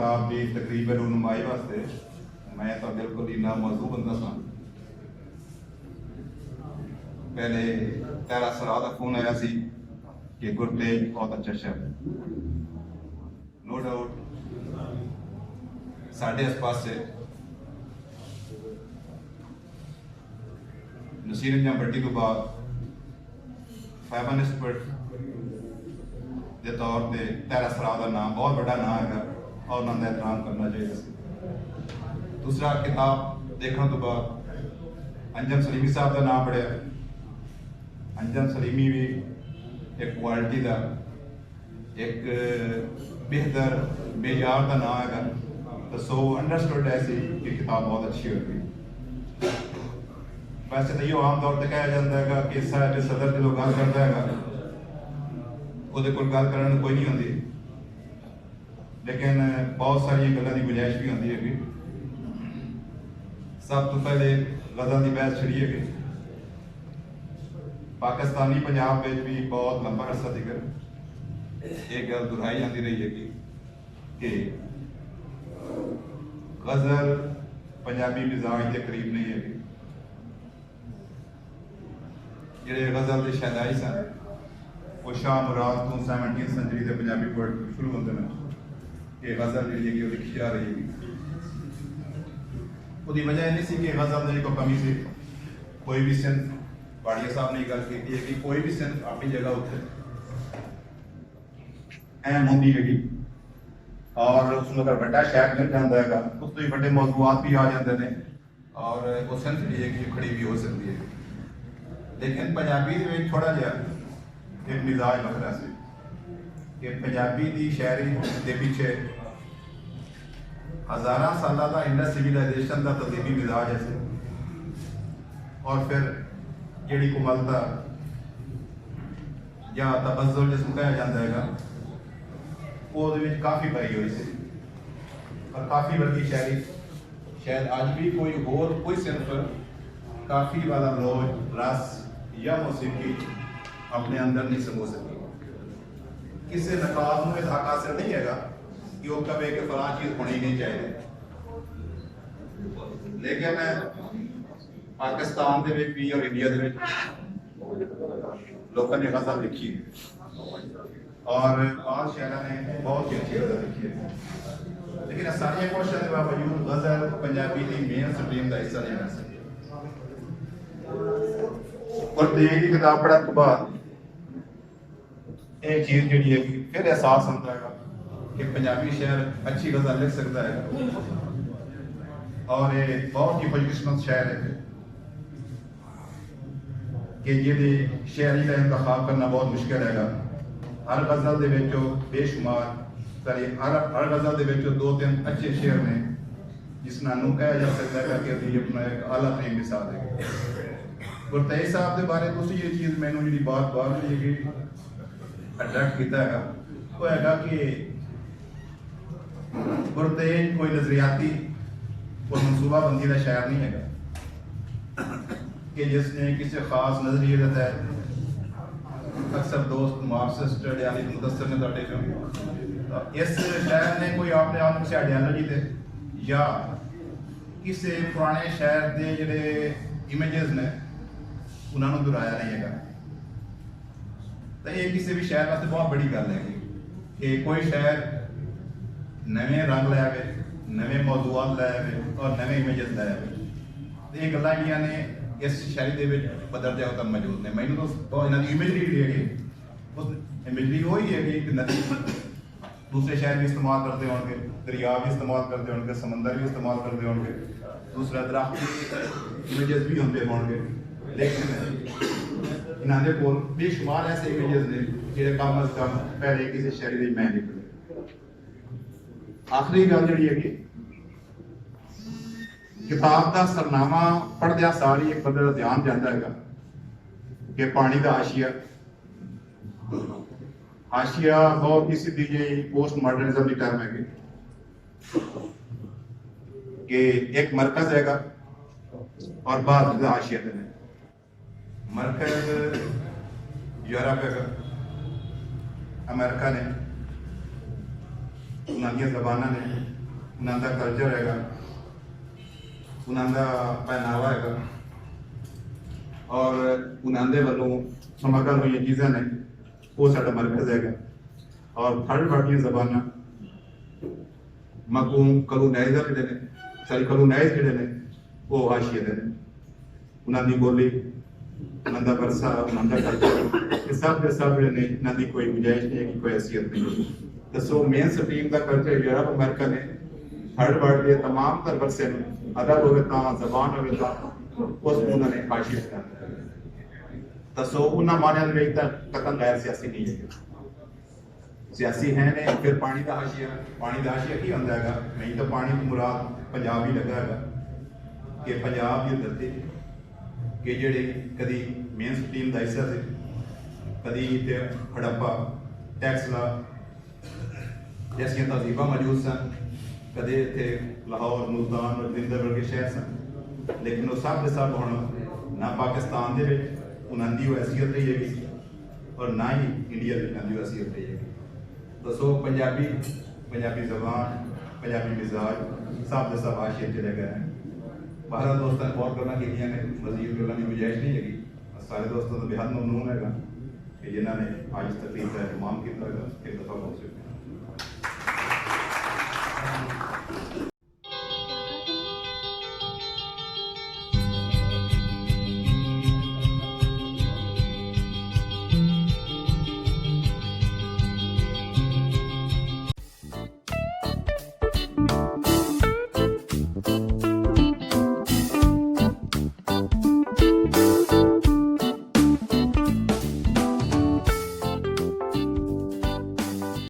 किताब की तकरीबन रुनमाई वास्ते मैं तो बिल्कुल ही ना मौजू बंदा सा। पहले तेरा सराह का फोन आया सी कि गुरतेज बहुत अच्छा शहर, नो डाउट साढ़े आस पास से नसीर जहाँ भट्टी तो बाद फेमिनिस्ट के तौर पर तेरा सराह का नाम बहुत बड़ा नाम है और उन्होंने एहतराम करना चाहिए। दूसरा किताब देखने तो बाद अंजम सलीमी साहब का नाम पढ़िया। अंजम सलीमी भी एक क्वालिटी का एक बेहतर बेजार का नाम है, तो सो अंडरस्टूड ऐसी कि किताब बहुत अच्छी होगी। वैसे तो यो आम तौर पर कहा जाता है कि साहब सदर जो गल करता है ਉਹਦੇ ਕੋਲ गल करने कोई नहीं होती, लेकिन बहुत सारी गलों की गुंजाइश भी होती है। सब तो पहले गज़ल की बहस छिड़ी है। पाकिस्तानी पंजाब में भी बहुत लंबा अरसा तक एक गल दोहराई जाती रही है कि गज़ल पंजाबी मिजाज के करीब नहीं है। ਜਿਹੜੇ गज़ल के शहनाई सन वो शाह मुराद तो 17वीं सेंचुरी के पंजाबी पोएट शुरू होते हैं कि गज़ल जी वो लिखी जा रही है। उसकी वजह यह नहीं सी कि गज़ल की कोई कमी सी। कोई भी सिंध वाड़िया साहब ने गल की है कि कोई भी सिंध अपनी जगह उत्ते अहम होती है और उसमें अगर बड़ा शहर मिल जाता है उस तो बड़े मौजूआत भी आ जाते हैं और वो सिंध जी है कि खड़ी भी हो सकती है। लेकिन पंजाबी में थोड़ा जहा एक मिजाज वखरा से कि पंजाबी की शायरी के पीछे हज़ारा साल का इंडस सिविलाइजेशन का तहजीबी मिजाज है और फिर जी कोमलता या तबज्जुल जिसमें कहा जाता है वो काफ़ी पाई हुई सी और काफ़ी बल्कि शायरी शायद आज भी कोई होर कोई सिर्फ काफ़ी वाला लोज रस या मौसीकी अपने अंदर नहीं समो सकी। किसी नकाब में हक हासिल नहीं है कि वो कहे कि फलां चीज़ होनी नहीं चाहिए। लेकिन पाकिस्तान के भी और इंडिया के लोगों ने गज़ल लिखी और आज शायरा ने बहुत ही अच्छी गज़ल लिखी है। लेकिन सारी कोशिशों के बावजूद गज़ल पंजाबी की मेन स्ट्रीम का हिस्सा नहीं बन सकी। और तेज की किताब पढ़ने के बाद एक चीज़ जी है फिर एहसास होता है कि पंजाबी शायर अच्छी गज़ल लिख सकता है और ये बहुत ही खुशकिस्मत शायर है कि जी शायरी का इंतखाब करना बहुत मुश्किल है। हर गज़ल के बेशुमार सॉरी हर गज़ल के 2-3 अच्छे शेर ने जिस नानू कहा जा सकता है कि अभी अपना एक आला तरीन मिसाल है। गुरतेज साहब के बारे दूसरी ये चीज़ मैंने जी बात बात जी अट्रैक्ट किया है वो है कि गुरतेज कोई नजरियाती कोई मनसूबाबंदी का शायर नहीं है कि जिसने किसी खास नजरिए के तहत अक्सर दोस्त मार्क्सिस्ट यानी मुदस्सर ने तटे इस शायर ने कोई अपने आप किसी आइडियालॉजी थे या किसी पुराने शायर के जोड़े इमेजेस ने उन्होंने दोहराया नहीं है। तो ये किसी भी शायर वास्ते बहुत बड़ी गल है कि कोई शायर नवे रंग लै आए, नवे मौजूआत लै आए और नवे इमेजेस लै आए। तो ये गल्लां जिहड़ियां ने इस शायरी दे बदल जाओ तक मौजूद ने। मैनूं तो इन्हां दी इमेजरी जी है उस इमेजरी वही है कि नदी दूसरे शायर भी इस्तेमाल करते होंगे, दरिया भी इस्तेमाल करते होंगे, समंदर भी इस्तेमाल करते होंगे, दूसरा दरख्त की इमेजेस भी होंगे होंगे। लेकिन इन्होंने कोल बेशुमार ऐसे इमेजेस ने जो कम अज कम पहले किसी शायरी दी मैं निकले। आखिरी गल जी है कि किताब का सरनामा पढ़दे सारी एक बंदे का ध्यान जाता है कि पानी का हाशिया हाशिया बहुत ही सीधी जी पोस्ट मॉडर्निज्म की टर्म है कि एक मरकज है और बाद हाशिया है। मरकज यूरोप है, अमेरिका ने उन्होंने जबाना ने उन्हों का कल्चर हैगा, उन्होंने पहनावा है और उन्होंने वालों समगल हुई चीज़ा ने वो साडा मरकज़ है। और थर्ड पार्टी जबाना मकूम कलोनाइजर जोड़े ने सारी कलोनाइज जोड़े ने वो हाशिए ने उन्होंने बोली उन्होंने वर्षा उन्होंने कल्चर सब के सब जोड़े ने इन्होंने कोई गुंजाइश नहीं है कि कोई हैसियत नहीं। तो सो मेन स्ट्रीम का कल्चर यूरोप अमेरिका ने थर्ड वर्ल्ड के तमाम तर वर्षे में अदब होता जबान होता उस उन्होंने हाशिए कर तो सो उन्होंने माने में कतन गैर सियासी नहीं है। सियासी है ने फिर पानी का हाशिया की होंदा है। नहीं तो पानी तो मुराद पंजाब ही लगा है कि पंजाब की धरती कि जेड़े कदी मेन स्ट्रीम का हिस्सा से कदी इतने हड़प्पा टैक्सला जैसियां तहजीबा मौजूद सन, कदे इतने लाहौर मुल्तान रविंदर वर्गे शहर सन, लेकिन वो सब के सब हुण ना पाकिस्तान दे विच उन्हां दी हैसियत रही है और ना ही इंडिया की उन्हां दी हैसियत रही है। तो सो पंजाबी जबान पंजाबी मिजाज सब के सब हाशिए चले गए हैं। बाहर दोस्तों ने गौर करना कि मजीद गलों की गुंजाइश नहीं हैगी। सारे दोस्तों का बेहद ममनून है कि जिन्होंने आज इस तकरीब का एहतमाम किया। एक दफ़ा बहुत शुक्रिया।